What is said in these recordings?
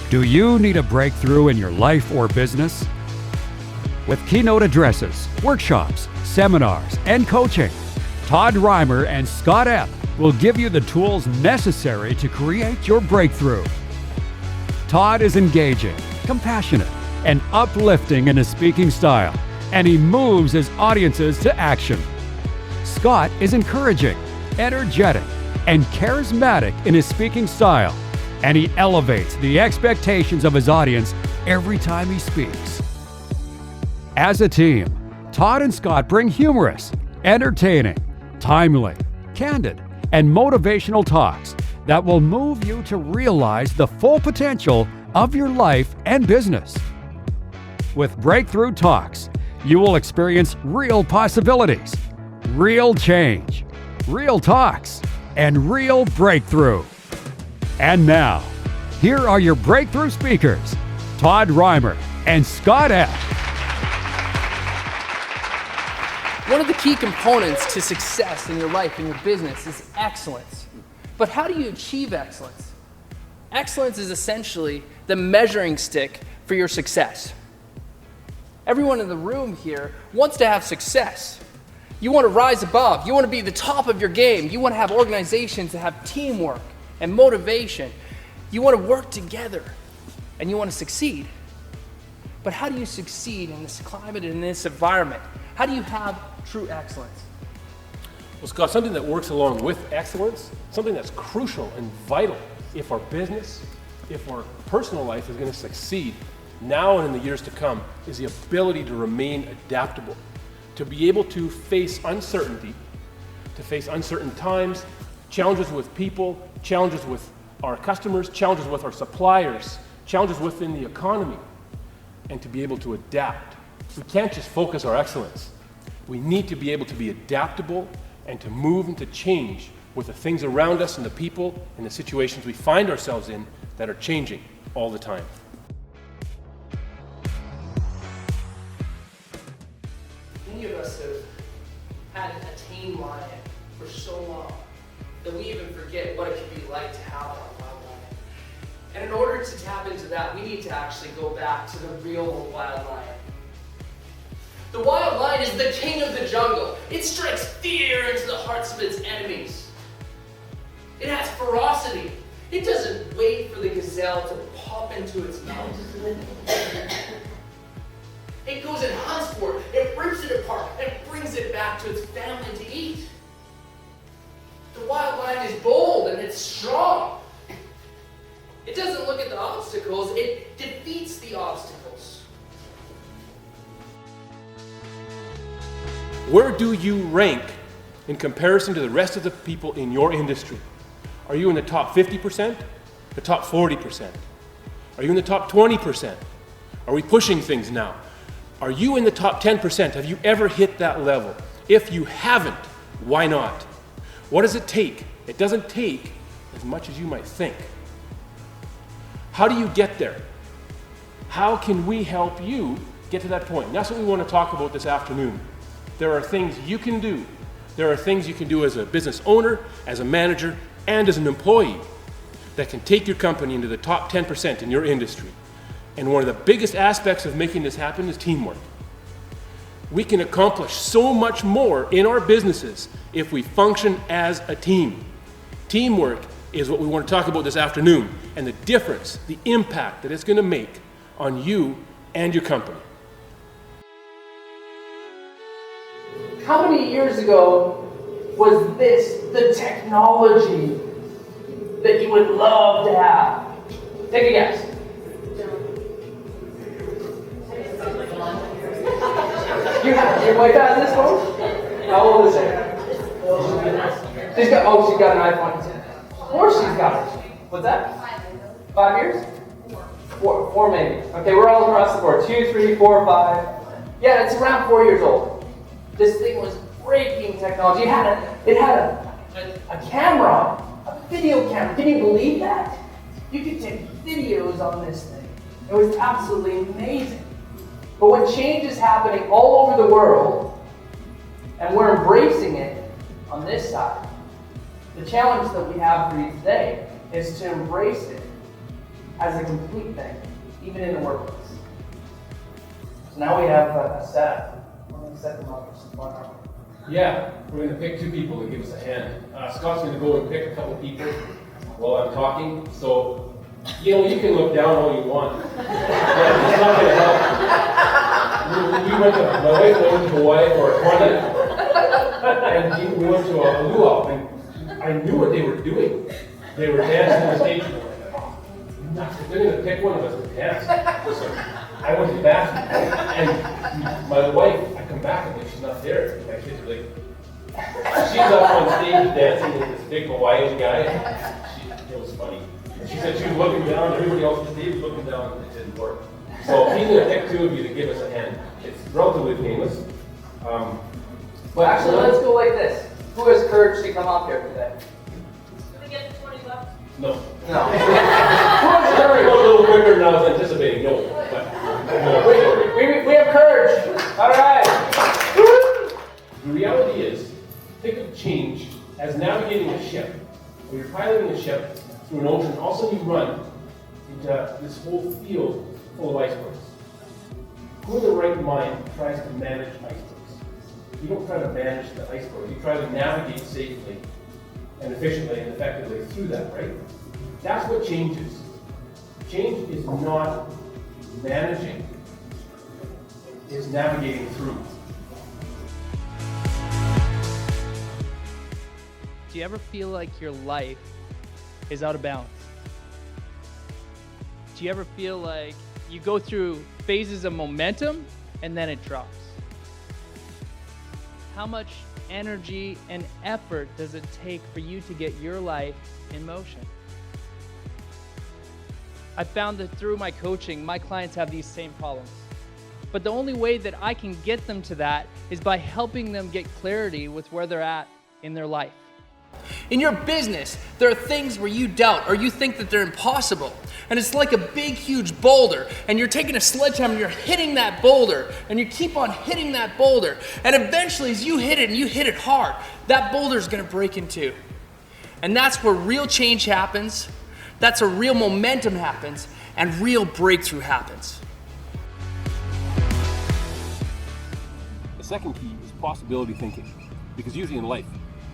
Do you need a breakthrough in your life or business? With keynote addresses, workshops, seminars, and coaching, Todd Reimer and Scott Epp will give you the tools necessary to create your breakthrough. Todd is engaging, compassionate, and uplifting in his speaking style, and he moves his audiences to action. Scott is encouraging, energetic, and charismatic in his speaking style, and he elevates the expectations of his audience every time he speaks. As a team, Todd and Scott bring humorous, entertaining, timely, candid, and motivational talks that will move you to realize the full potential of your life and business. With Breakthrough Talks, you will experience real possibilities, real change, real talks, and real breakthrough. And now, here are your breakthrough speakers, Todd Reimer and Scott Epp. One of the key components to success in your life and your business is excellence. But how do you achieve excellence? Excellence is essentially the measuring stick for your success. Everyone in the room here wants to have success. You want to rise above. You want to be the top of your game. You want to have organizations that have teamwork and motivation. You want to work together and you want to succeed. But how do you succeed in this climate and in this environment? How do you have true excellence? Well, Scott, something that works along with excellence, something that's crucial and vital if our business, if our personal life is going to succeed now and in the years to come, is the ability to remain adaptable, to be able to face uncertainty, to face uncertain times, challenges with people, challenges with our customers, challenges with our suppliers, challenges within the economy, and to be able to adapt. We can't just focus our excellence. We need to be able to be adaptable and to move and to change with the things around us and the people and the situations we find ourselves in that are changing all the time. Many of us have had a tame lion for so long that we even forget what it can be like to have a wild lion. And in order to tap into that, we need to actually go back to the real wild lion. The wild lion is the king of the jungle. It strikes fear into the hearts of its enemies. It has ferocity. It doesn't wait for the gazelle to pop into its mouth. It goes and hunts for it. It rips it apart and brings it back to its family to eat. The wild lion is bold and it's strong. It doesn't look at the obstacles, it defeats the obstacles. Where do you rank in comparison to the rest of the people in your industry? Are you in the top 50%? The top 40%? Are you in the top 20%? Are we pushing things now? Are you in the top 10%? Have you ever hit that level? If you haven't, why not? What does it take? It doesn't take as much as you might think. How do you get there? How can we help you get to that point? And that's what we want to talk about this afternoon. There are things you can do. There are things you can do as a business owner, as a manager, and as an employee that can take your company into the top 10% in your industry. And one of the biggest aspects of making this happen is teamwork. We can accomplish so much more in our businesses if we function as a team. Teamwork is what we want to talk about this afternoon, and the difference, the impact that it's going to make on you and your company. How many years ago was this the technology that you would love to have? Take a guess. Your wife has this phone? How old is she? She's got an iPhone. Of course she's got it. What's that? 5 years? Four maybe. Okay, we're all across the board. 2, 3, 4, 5. Yeah, it's around 4 years old. This thing was breaking technology. It had a camera, a video camera. Can you believe that? You could take videos on this thing. It was absolutely amazing. But what change is happening all over the world, and we're embracing it on this side. The challenge that we have for you today is to embrace it as a complete thing, even in the workplace. So now we have a setup. We're going to set them up for some fun, aren't we? Yeah, we're going to pick 2 people to give us a hand. Scott's going to go and pick a couple people while I'm talking. So, you can look down all you want. But it's not going to help. My wife went to Hawaii for a 20th, and we went to a luau, and I knew what they were doing. They were dancing on the stage, and I'm like, oh, nuts. They're going to pick one of us to dance. So I went to the bathroom, and my wife, I come back and she's not there. My kids are like, she's up on stage dancing with this big Hawaiian guy. It was funny. She said she was looking down, everybody else on the stage was looking down, and it didn't work. So he's going to pick 2 of you to give us a hand. It's relatively painless. But actually, let's go like this. Who has courage to come up here today? Can we get the 20 bucks? No. No. Sorry, a little quicker than I was anticipating. No. We have courage. All right. The reality is, think of change as navigating a ship. When you're piloting a ship through an ocean, all of a sudden you run into this whole field full of icebergs. Who in their right mind tries to manage icebergs? You don't try to manage the iceberg. You try to navigate safely and efficiently and effectively through that, right? That's what change is. Change is not managing, it's navigating through. Do you ever feel like your life is out of balance? Do you ever feel like you go through phases of momentum and then it drops? How much energy and effort does it take for you to get your life in motion? I found that through my coaching, my clients have these same problems. But the only way that I can get them to that is by helping them get clarity with where they're at in their life. In your business, there are things where you doubt or you think that they're impossible. And it's like a big, huge boulder. And you're taking a sledgehammer and you're hitting that boulder. And you keep on hitting that boulder. And eventually, as you hit it and you hit it hard, that boulder is going to break in two. And that's where real change happens. That's where real momentum happens. And real breakthrough happens. The second key is possibility thinking. Because usually in life,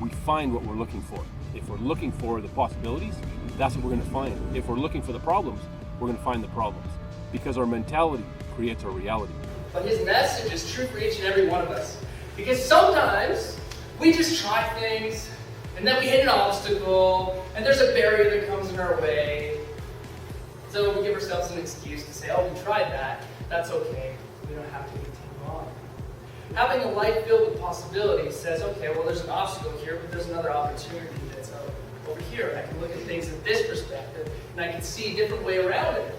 we find what we're looking for. If we're looking for the possibilities, that's what we're going to find. If we're looking for the problems, we're going to find the problems. Because our mentality creates our reality. But his message is true for each and every one of us. Because sometimes we just try things, and then we hit an obstacle, and there's a barrier that comes in our way. So we give ourselves an excuse to say, oh, we tried that. That's okay. We don't have to continue on. Having a life filled with possibilities says, okay, well, there's an obstacle here, but there's another opportunity that's over here. I can look at things at this perspective, and I can see a different way around it.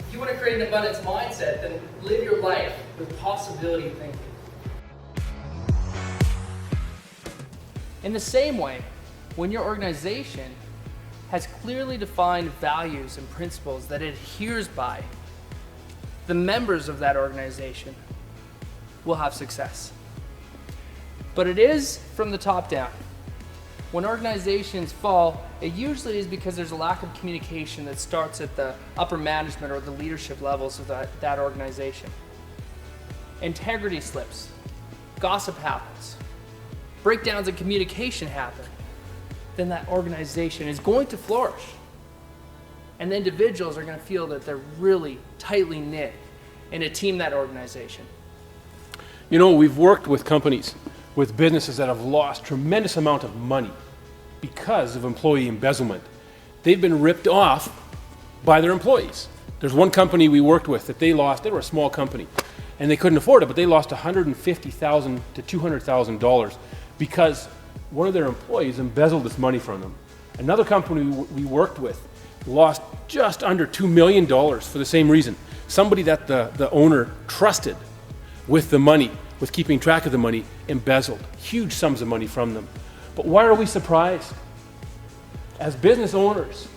If you want to create an abundance mindset, then live your life with possibility thinking. In the same way, when your organization has clearly defined values and principles that it adheres by, the members of that organization will have success. But it is from the top down. When organizations fall, it usually is because there's a lack of communication that starts at the upper management or the leadership levels of that organization. Integrity slips, gossip happens, breakdowns in communication happen, then that organization is going to flourish. And the individuals are going to feel that they're really tightly knit in a team, that organization. You know, we've worked with companies, with businesses that have lost tremendous amount of money because of employee embezzlement. They've been ripped off by their employees. There's one company we worked with that they were a small company, and they couldn't afford it, but they lost $150,000 to $200,000 because one of their employees embezzled this money from them. Another company we worked with lost just under $2 million for the same reason. Somebody that the owner trusted with the money, with keeping track of the money, embezzled huge sums of money from them. But why are we surprised? As business owners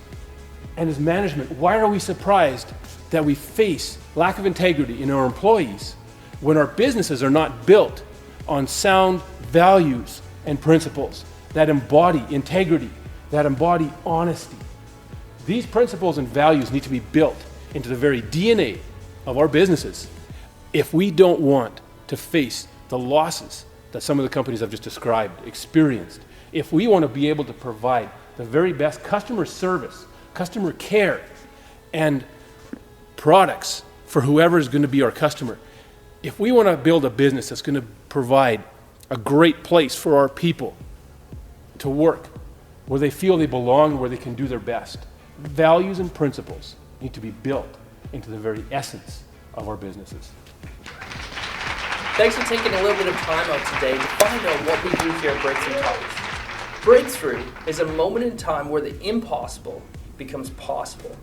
and as management, why are we surprised that we face lack of integrity in our employees when our businesses are not built on sound values and principles that embody integrity, that embody honesty? These principles and values need to be built into the very DNA of our businesses if we don't want to face the losses that some of the companies I've just described experienced. If we want to be able to provide the very best customer service, customer care, and products for whoever is going to be our customer, if we want to build a business that's going to provide a great place for our people to work, where they feel they belong, where they can do their best, values and principles need to be built into the very essence of our businesses. Thanks for taking a little bit of time out today to find out what we do here at Breakthrough Talks. Breakthrough is a moment in time where the impossible becomes possible.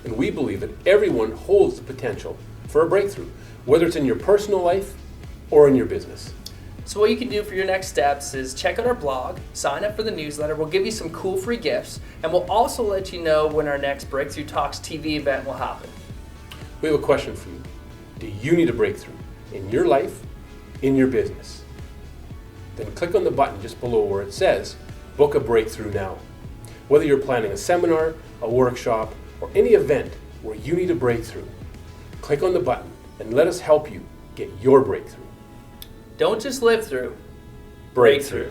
And we believe that everyone holds the potential for a breakthrough, whether it's in your personal life or in your business. So what you can do for your next steps is check out our blog, sign up for the newsletter, we'll give you some cool free gifts, and we'll also let you know when our next Breakthrough Talks TV event will happen. We have a question for you. Do you need a breakthrough in your life, in your business? Then click on the button just below where it says, Book a Breakthrough Now. Whether you're planning a seminar, a workshop, or any event where you need a breakthrough, click on the button and let us help you get your breakthrough. Don't just live through, Breakthrough.